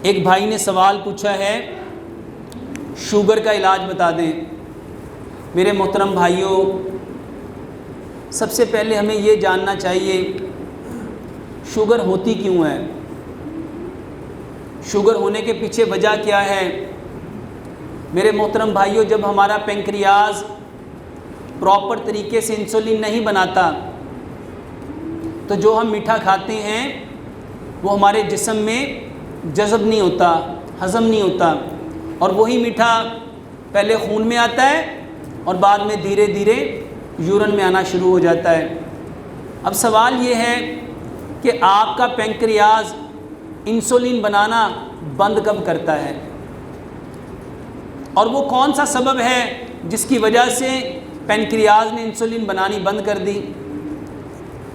ایک بھائی نے سوال پوچھا ہے، شوگر کا علاج بتا دیں۔ میرے محترم بھائیوں، سب سے پہلے ہمیں یہ جاننا چاہیے شوگر ہوتی کیوں ہے، شوگر ہونے کے پیچھے وجہ کیا ہے۔ میرے محترم بھائیوں، جب ہمارا پینکریاز پراپر طریقے سے انسولین نہیں بناتا تو جو ہم میٹھا کھاتے ہیں وہ ہمارے جسم میں جذب نہیں ہوتا، ہضم نہیں ہوتا، اور وہی میٹھا پہلے خون میں آتا ہے اور بعد میں دھیرے دھیرے یورین میں آنا شروع ہو جاتا ہے۔ اب سوال یہ ہے کہ آپ کا پینکریاز انسولین بنانا بند کب کرتا ہے، اور وہ کون سا سبب ہے جس کی وجہ سے پینکریاز نے انسولین بنانی بند کر دی؟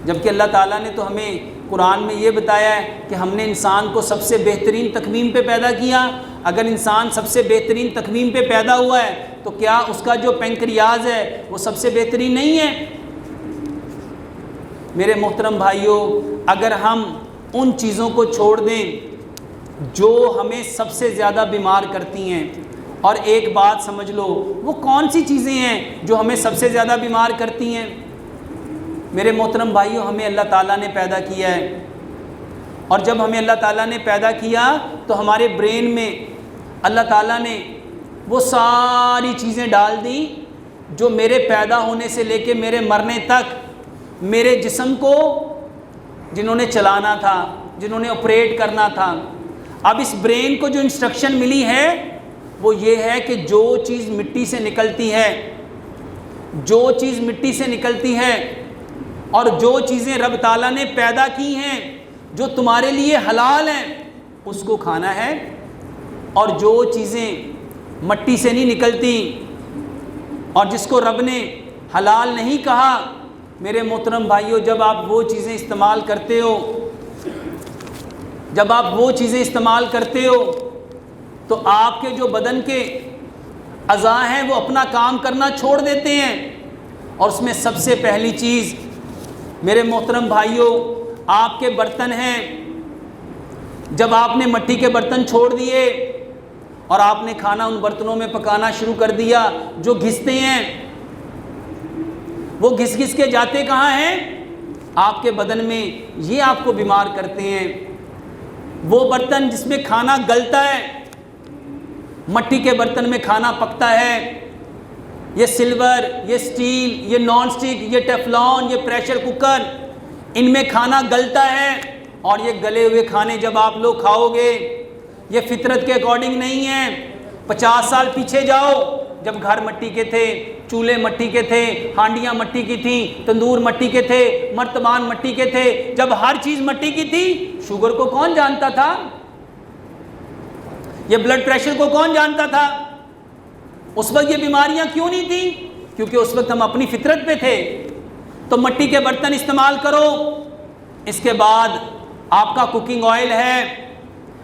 جبکہ اللہ تعالیٰ نے تو ہمیں قرآن میں یہ بتایا ہے کہ ہم نے انسان کو سب سے بہترین تقویم پہ پیدا کیا۔ اگر انسان سب سے بہترین تقویم پہ پیدا ہوا ہے تو کیا اس کا جو پینکریاز ہے وہ سب سے بہترین نہیں ہے؟ میرے محترم بھائیوں، اگر ہم ان چیزوں کو چھوڑ دیں جو ہمیں سب سے زیادہ بیمار کرتی ہیں، اور ایک بات سمجھ لو، وہ کون سی چیزیں ہیں جو ہمیں سب سے زیادہ بیمار کرتی ہیں؟ میرے محترم بھائیوں، ہمیں اللہ تعالیٰ نے پیدا کیا ہے، اور جب ہمیں اللہ تعالیٰ نے پیدا کیا تو ہمارے برین میں اللہ تعالیٰ نے وہ ساری چیزیں ڈال دیں جو میرے پیدا ہونے سے لے کے میرے مرنے تک میرے جسم کو جنہوں نے چلانا تھا، جنہوں نے آپریٹ کرنا تھا۔ اب اس برین کو جو انسٹرکشن ملی ہے وہ یہ ہے کہ جو چیز مٹی سے نکلتی ہے، جو چیز مٹی سے نکلتی ہے، اور جو چیزیں رب تعالیٰ نے پیدا کی ہیں جو تمہارے لیے حلال ہیں اس کو کھانا ہے، اور جو چیزیں مٹی سے نہیں نکلتی اور جس کو رب نے حلال نہیں کہا، میرے محترم بھائیوں، جب آپ وہ چیزیں استعمال کرتے ہو، جب آپ وہ چیزیں استعمال کرتے ہو تو آپ کے جو بدن کے اعضاء ہیں وہ اپنا کام کرنا چھوڑ دیتے ہیں، اور اس میں سب سے پہلی چیز میرے محترم بھائیوں آپ کے برتن ہیں۔ جب آپ نے مٹی کے برتن چھوڑ دیے اور آپ نے کھانا ان برتنوں میں پکانا شروع کر دیا جو گھستے ہیں، وہ گھس گھس کے جاتے کہاں ہیں؟ آپ کے بدن میں، یہ آپ کو بیمار کرتے ہیں۔ وہ برتن جس میں کھانا گلتا ہے، مٹی کے برتن میں کھانا پکتا ہے، یہ سلور، یہ سٹیل، یہ نان سٹک، یہ ٹیفلون، یہ پریشر کوکر، ان میں کھانا گلتا ہے، اور یہ گلے ہوئے کھانے جب آپ لوگ کھاؤ گے، یہ فطرت کے اکارڈنگ نہیں ہے۔ 50 سال پیچھے جاؤ، جب گھر مٹی کے تھے، چولہے مٹی کے تھے، ہانڈیاں مٹی کی تھیں، تندور مٹی کے تھے، مرتبان مٹی کے تھے، جب ہر چیز مٹی کی تھی، شوگر کو کون جانتا تھا؟ یہ بلڈ پریشر کو کون جانتا تھا؟ اس وقت یہ بیماریاں کیوں نہیں تھیں؟ کیونکہ اس وقت ہم اپنی فطرت پہ تھے۔ تو مٹی کے برتن استعمال کرو۔ اس کے بعد آپ کا کوکنگ آئل ہے،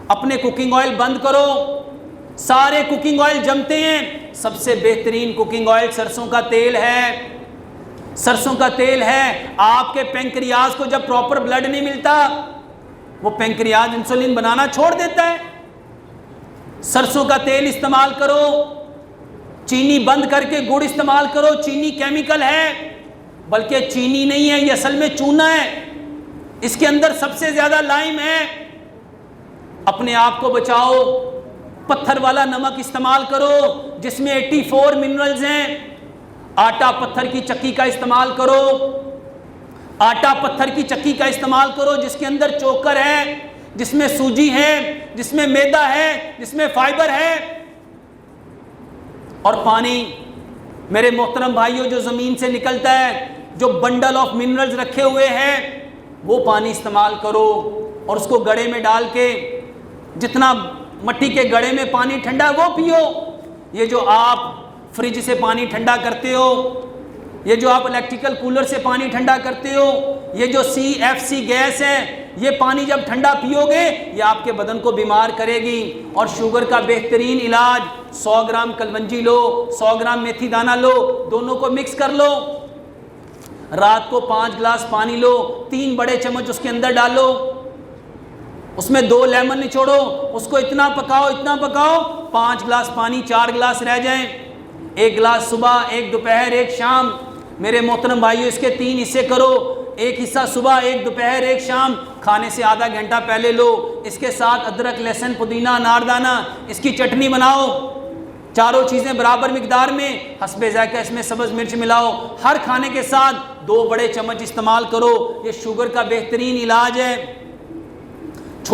اپنے کوکنگ آئل بند کرو۔ سارے کوکنگ آئل جمتے ہیں، سب سے بہترین کوکنگ آئل سرسوں کا تیل ہے، سرسوں کا تیل ہے۔ آپ کے پینکریاز کو جب پراپر بلڈ نہیں ملتا، وہ پینکریاز انسولین بنانا چھوڑ دیتا ہے۔ سرسوں کا تیل استعمال کرو، چینی بند کر کے گڑ استعمال کرو۔ چینی کیمیکل ہے، بلکہ چینی نہیں ہے، یہ اصل میں چونا ہے، اس کے اندر سب سے زیادہ لائم ہے۔ اپنے آپ کو بچاؤ، پتھر والا نمک استعمال کرو جس میں 84 منرلز ہیں۔ آٹا پتھر کی چکی کا استعمال کرو، آٹا پتھر کی چکی کا استعمال کرو جس کے اندر چوکر ہے، جس میں سوجی ہے، جس میں میدا ہے، جس میں فائبر ہے۔ اور پانی، میرے محترم بھائیوں، جو زمین سے نکلتا ہے، جو بنڈل آف منرلز رکھے ہوئے ہیں، وہ پانی استعمال کرو، اور اس کو گڑے میں ڈال کے جتنا مٹی کے گڑے میں پانی ٹھنڈا ہے وہ پیو۔ یہ جو آپ فریج سے پانی ٹھنڈا کرتے ہو، یہ جو آپ الیکٹریکل کولر سے پانی ٹھنڈا کرتے ہو، یہ جو CFC گیس ہے، یہ پانی جب ٹھنڈا پیو گے یہ آپ کے بدن کو بیمار کرے گی۔ اور شوگر کا بہترین علاج، 100 گرام کلونجی لو، 100 گرام میتھی دانہ لو، دونوں کو مکس کر لو، رات کو 5 گلاس پانی لو، 3 بڑے چمچ اس کے اندر ڈالو، اس میں 2 لیمن نچوڑو، اس کو اتنا پکاؤ 5 گلاس پانی 4 گلاس رہ جائیں، 1 گلاس صبح، 1 دوپہر، 1 شام۔ میرے محترم بھائیو، اس کے 3 حصے کرو، 1 حصہ صبح، 1 دوپہر، 1 شام، کھانے سے آدھا گھنٹہ پہلے لو، اس کے ساتھ ادرک، لہسن، پودینہ، اناردانہ، اس کی چٹنی بناؤ، چاروں چیزیں برابر مقدار میں، حسب ذائقہ اس میں سبز مرچ ملاؤ، ہر کھانے کے ساتھ 2 بڑے چمچ استعمال کرو، یہ شوگر کا بہترین علاج ہے۔